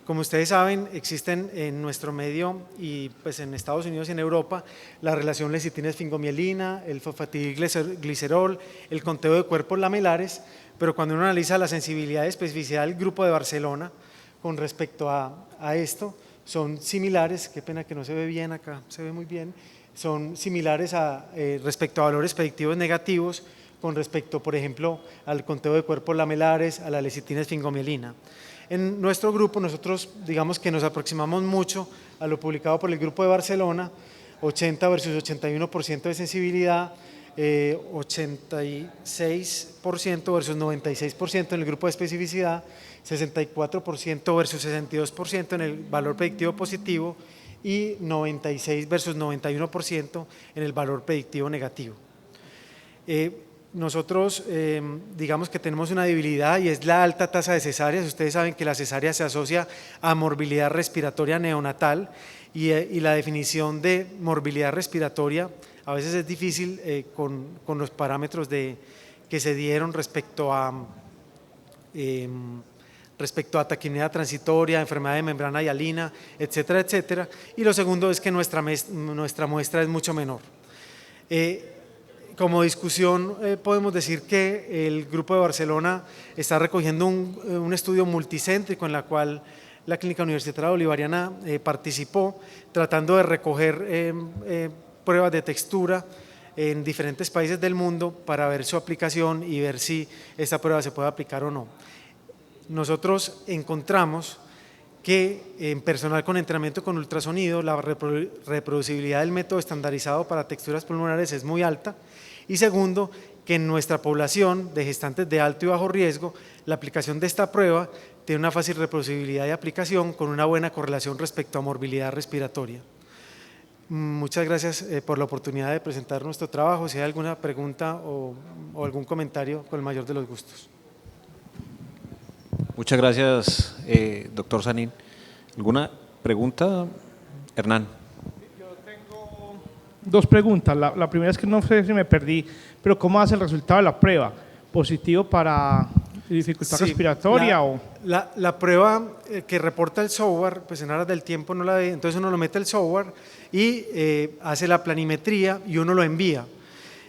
Como ustedes saben, existen en nuestro medio y pues en Estados Unidos y en Europa la relación lecitina-esfingomielina, el fosfatidilglicerol, el conteo de cuerpos lamelares, pero cuando uno analiza la sensibilidad y especificidad del grupo de Barcelona con respecto a esto, son similares, qué pena que no se ve bien acá, se ve muy bien, son similares respecto a valores predictivos negativos con respecto, por ejemplo, al conteo de cuerpos lamelares, a la lecitina-esfingomielina. En nuestro grupo nosotros digamos que nos aproximamos mucho a lo publicado por el grupo de Barcelona, 80 versus 81% de sensibilidad, 86% versus 96% en el grupo de especificidad, 64% versus 62% en el valor predictivo positivo y 96 versus 91% en el valor predictivo negativo. Nosotros digamos que tenemos una debilidad y es la alta tasa de cesáreas. Ustedes saben que la cesárea se asocia a morbilidad respiratoria neonatal y la definición de morbilidad respiratoria a veces es difícil con los parámetros que se dieron respecto a taquimia transitoria, enfermedad de membrana hialina, etcétera, etcétera. Y lo segundo es que nuestra muestra es mucho menor. Como discusión podemos decir que el grupo de Barcelona está recogiendo un estudio multicéntrico en la cual la Clínica Universitaria Bolivariana participó, tratando de recoger pruebas de textura en diferentes países del mundo para ver su aplicación y ver si esta prueba se puede aplicar o no. Nosotros encontramos que en personal con entrenamiento con ultrasonido la reproducibilidad del método estandarizado para texturas pulmonares es muy alta, y segundo, que en nuestra población de gestantes de alto y bajo riesgo la aplicación de esta prueba tiene una fácil reproducibilidad de aplicación con una buena correlación respecto a morbilidad respiratoria. Muchas gracias por la oportunidad de presentar nuestro trabajo. Si hay alguna pregunta o algún comentario, con el mayor de los gustos. Muchas gracias, doctor Sanín. ¿Alguna pregunta, Hernán? Yo tengo dos preguntas. La primera es que no sé si me perdí, pero ¿cómo hace el resultado de la prueba? ¿Positivo para dificultad respiratoria? La prueba que reporta el software, pues en aras del tiempo no la ve, entonces uno lo mete al software y hace la planimetría y uno lo envía.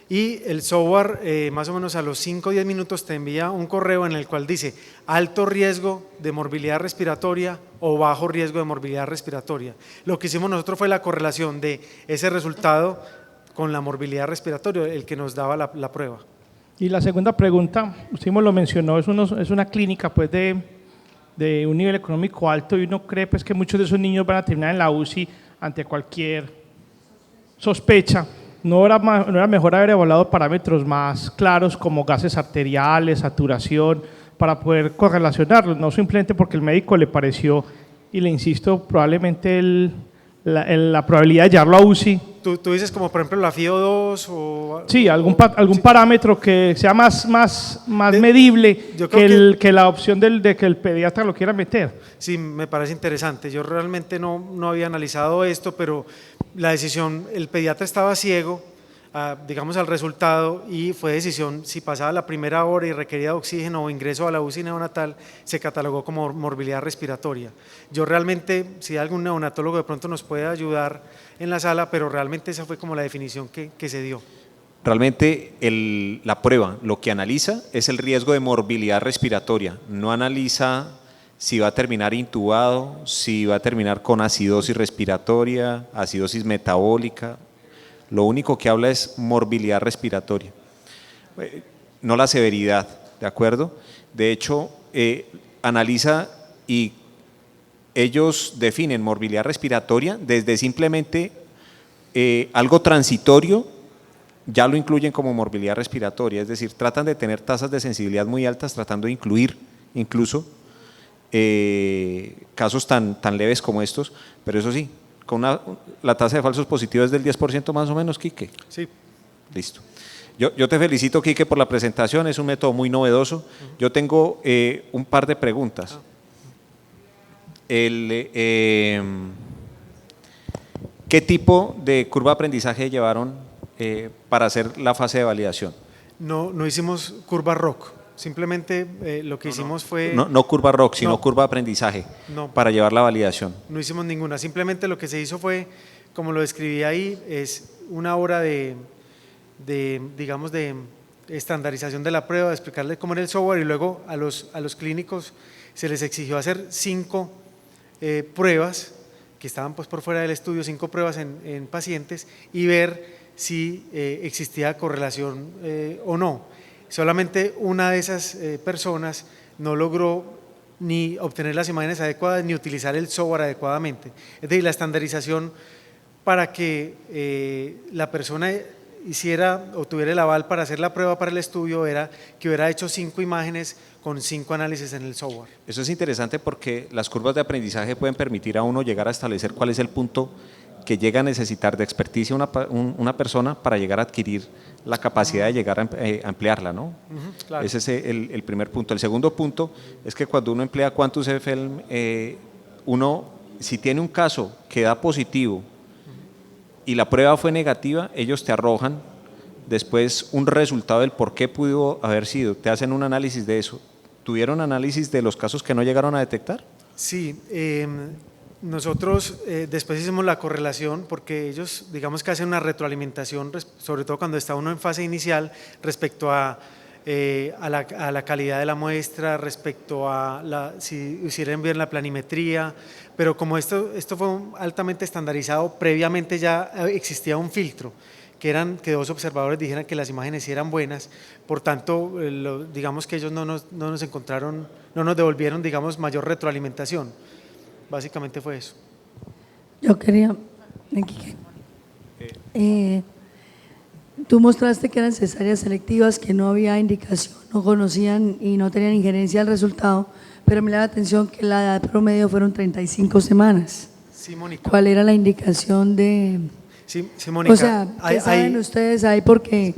Y el software más o menos a los 5 o 10 minutos te envía un correo en el cual dice alto riesgo de morbilidad respiratoria o bajo riesgo de morbilidad respiratoria. Lo que hicimos nosotros fue la correlación de ese resultado con la morbilidad respiratoria, el que nos daba la prueba. Y la segunda pregunta, usted mismo lo mencionó, es una clínica pues de un nivel económico alto y uno cree pues que muchos de esos niños van a terminar en la UCI ante cualquier sospecha. ¿No era mejor haber evaluado parámetros más claros como gases arteriales, saturación, para poder correlacionarlos? No simplemente porque el médico le pareció, y le insisto, probablemente la probabilidad de llevarlo a UCI. ¿Tú dices como por ejemplo la FIO2 o...? Sí, algún parámetro que sea más medible que la opción de que el pediatra lo quiera meter. Sí, me parece interesante. Yo realmente no había analizado esto, pero la decisión, el pediatra estaba ciego, digamos, al resultado, y fue decisión, si pasaba la primera hora y requería oxígeno o ingreso a la UCI neonatal, se catalogó como morbilidad respiratoria. Yo realmente, si algún neonatólogo de pronto nos puede ayudar en la sala, pero realmente esa fue como la definición que se dio. Realmente la prueba lo que analiza es el riesgo de morbilidad respiratoria, no analiza si va a terminar intubado, si va a terminar con acidosis respiratoria, acidosis metabólica. Lo único que habla es morbilidad respiratoria. no la severidad, ¿de acuerdo? De hecho, analiza y ellos definen morbilidad respiratoria desde simplemente algo transitorio, ya lo incluyen como morbilidad respiratoria, es decir, tratan de tener tasas de sensibilidad muy altas, tratando de incluir incluso casos tan leves como estos, pero eso sí, con la tasa de falsos positivos es del 10% más o menos, Quique. Sí. Listo. Yo te felicito, Quique, por la presentación, es un método muy novedoso. Yo tengo un par de preguntas. ¿Qué tipo de curva de aprendizaje llevaron para hacer la fase de validación? No hicimos curva ROC, simplemente lo que hicimos fue… No curva ROC, sino No. curva de aprendizaje No. para llevar la validación. No hicimos ninguna, simplemente lo que se hizo fue, como lo describí ahí, es una hora digamos, de estandarización de la prueba, de explicarle cómo era el software y luego a los clínicos se les exigió hacer 5 pruebas que estaban pues por fuera del estudio, 5 pruebas en pacientes y ver si existía correlación o no. Solamente una de esas personas no logró ni obtener las imágenes adecuadas ni utilizar el software adecuadamente. Es decir, la estandarización para que la persona hiciera o tuviera el aval para hacer la prueba para el estudio era que hubiera hecho 5 imágenes con 5 análisis en el software. Eso es interesante porque las curvas de aprendizaje pueden permitir a uno llegar a establecer cuál es el punto que llega a necesitar de experticia una persona para llegar a adquirir la capacidad de llegar a emplearla, ¿no? Claro. Ese es el primer punto. El segundo punto es que cuando uno emplea Quantus FM, uno, si tiene un caso que da positivo y la prueba fue negativa, ellos te arrojan después un resultado del por qué pudo haber sido, te hacen un análisis de eso. ¿Tuvieron análisis de los casos que no llegaron a detectar? Sí, nosotros después hicimos la correlación porque ellos digamos que hacen una retroalimentación, sobre todo cuando está uno en fase inicial, respecto a la calidad de la muestra, respecto a si hicieran bien la planimetría, pero como esto fue altamente estandarizado, previamente ya existía un filtro, que 2 observadores dijeran que las imágenes sí eran buenas, por tanto, digamos que ellos no nos encontraron, no nos devolvieron, digamos, mayor retroalimentación. Básicamente fue eso. Yo quería… tú mostraste que eran cesáreas selectivas, que no había indicación, no conocían y no tenían injerencia al resultado, pero me da la atención que la edad promedio fueron 35 semanas. Sí, Mónica. ¿Cuál era la indicación de… Sí, Mónica. O sea, ¿qué saben ustedes ahí? Porque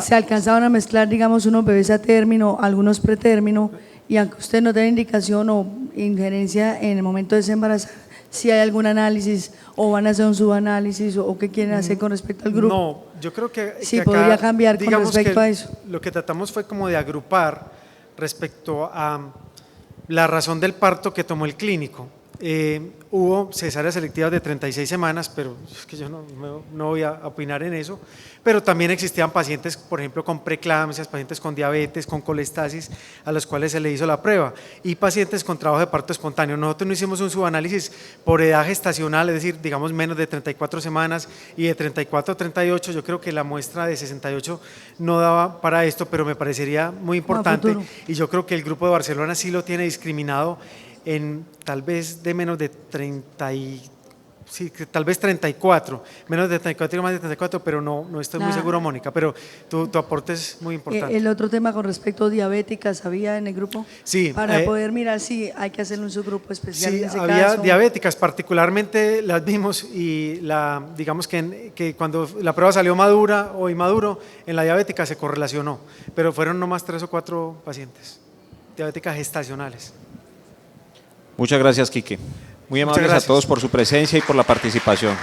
se alcanzaban a mezclar, digamos, unos bebés a término, algunos pretérmino, y aunque usted no tenga indicación o injerencia en el momento de desembarazar, si hay algún análisis o van a hacer un subanálisis o qué quieren hacer con respecto al grupo. No, yo creo que sí, acá, podría cambiar con digamos respecto que a eso. Lo que tratamos fue como de agrupar respecto a la razón del parto que tomó el clínico. Hubo cesáreas selectivas de 36 semanas, pero es que yo no voy a opinar en eso, pero también existían pacientes, por ejemplo, con preeclampsias, pacientes con diabetes, con colestasis, a los cuales se le hizo la prueba, y pacientes con trabajo de parto espontáneo. Nosotros no hicimos un subanálisis por edad gestacional, es decir, digamos menos de 34 semanas y de 34 a 38, yo creo que la muestra de 68 no daba para esto, pero me parecería muy importante, y yo creo que el grupo de Barcelona sí lo tiene discriminado en tal vez de menos de 34, menos de 34 y más de 34, pero no estoy muy seguro, Mónica, pero tu aporte es muy importante. El otro tema con respecto a diabéticas, ¿había en el grupo? Sí. Para poder mirar si hay que hacer un subgrupo especial en ese caso. Sí, había diabéticas, particularmente las vimos y digamos que cuando la prueba salió madura o inmaduro, en la diabética se correlacionó, pero fueron nomás 3 o 4 pacientes, diabéticas gestacionales. Muchas gracias, Quique. Muy amables a todos por su presencia y por la participación.